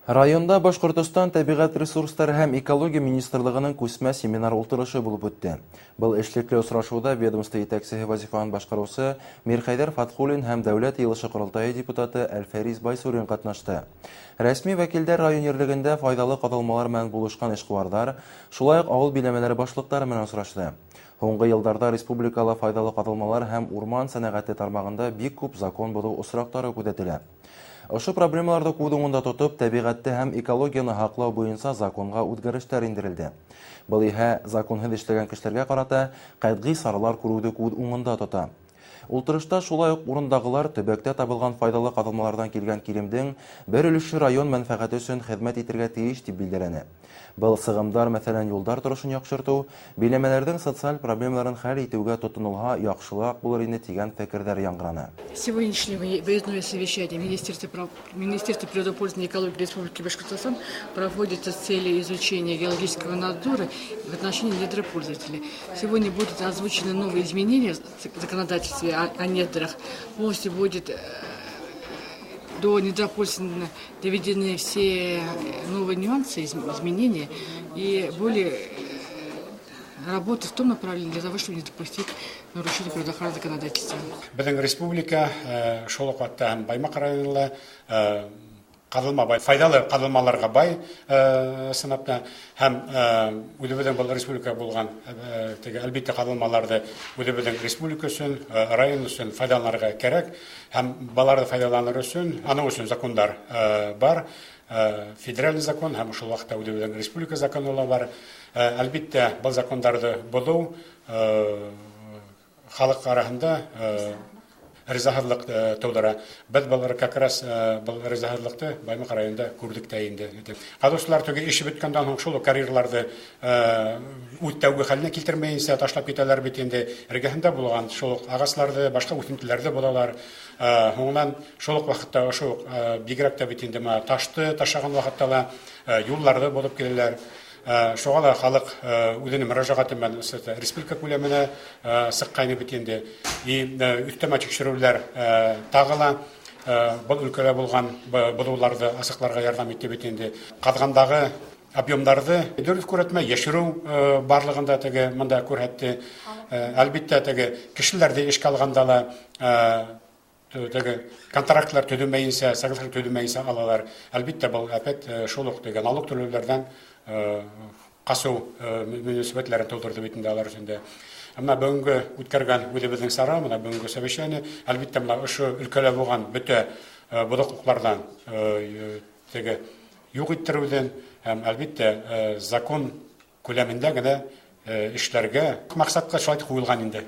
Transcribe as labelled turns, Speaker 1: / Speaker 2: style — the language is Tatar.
Speaker 1: Районда Башкортостан табигать ресурстары һәм экология министрлыгының күсмә семинар утырышы булып үтте. Был эшлекле очрашуда ведомство итәкчесе вазифасын башкаручы Мирхәйдәр Фатхуллин һәм дәүләт йыелышы корылтайы депутаты Әлфәрис Байсурин катнашты. Рәсми вәкилләр район ерлегендә файдалы каталмалар менән булышкан эшкуарлар, шулай ук авыл биләмәләре башлыклары менән очрашты. Соңгы елларда республикала файдалы каталмалар һәм урман сәнәгате тармагында бик күп закон бозу очраклары күзәтелә. Ошо проблемаларды күз уңында тотып, табигатты һәм экологияны һаклау буенча законга үзгәрешләр индерелде. Был иһә законһыз эшләгән кешеләргә карата катгый саралар күрүде күз уңында тота. Ултырышта шулай ук урындагылар төбәктә табылган файдалы каталмалардан килгән килемдең бер өлеше район мәнфәгате өчен хезмәт итәргә тиеш дип билгеләнә. Был сыгымдар, мәсәлән, юлдар торышын яхшырту, биләмәләрнең социаль проблемаларын хәл итүгә тотынылга яхшылык булыр инде дигән фикерләр яңгырана.
Speaker 2: Сегодняшнее выездное совещание Министерства природопользования и экологии Республики Башкортостан проводится с целью изучения геологического надзора в отношении недропользователей. Сегодня будут озвучены новые изменения в законодательстве о недрах. Полностью будет до недропользования доведены все новые нюансы, изменения и более работы в том направлении для того, чтобы не допустить нарушения природоохранного законодательства.
Speaker 3: Біздің республика шолық ватта һәм Баймак районында файдалы кадылмаларга бай сынапта һәм үдебеден бұл республика болған әлбетте кадылмаларды үдебеден республика өчен, район өчен файдаланырга кирәк һәм баларды файдаланыр өчен аны өчен закондар бар. Федеральный закон һәм шул вакытта үдебеден республика законы бар. Әлбетте бұл закондарды бозу халык арасында ризахатлык тудыра. Без балар как раз бұл ризахатлыкты Баймак районында күрдек тә инде. Кадышлар түге эше биткәндән соң шул карьерларды үттәүгә хәленә китермәенсә ташлап китәләр бит инде. Регәһендә булган шул агасларды, башка үсентеләрдә булалар. Һуңнан шул вакытта шул бигрәк тә бит инде ташты ташаган вакытта юлларды булып киләләр. Шугала халык үзенең мөрәҗәгатен мен республика күләменә сыккайны бит инде. И үстәмә тикшерүләр тагыла бу өлкәдә булган булуларды асыкларга ярдәм итте бит инде. Кадгандагы объемнарды дөрес күрәтмә яшерү барлыгында теге монда күрһәтте. Әлбәттә теге кешеләрдә эшкә алганда теге контрактлар төзелмәенсә, сәгатьләр төзелмәенсә алалар. Әлбәттә бу әпәт шул ук теге налог түләүләрдән касу мөнәсәбәтләрен тудырды бит инде алар өчен дә. Әмма бүгенге үткәргән үзебезнең сара, менә бүгенге совещание, әлбәттә менә ошо өлкәдә булган бөтә бодлыклардан теге юк иттерүдән һәм әлбәттә закон күләмендә генә эшләргә максатка шулай куелган инде.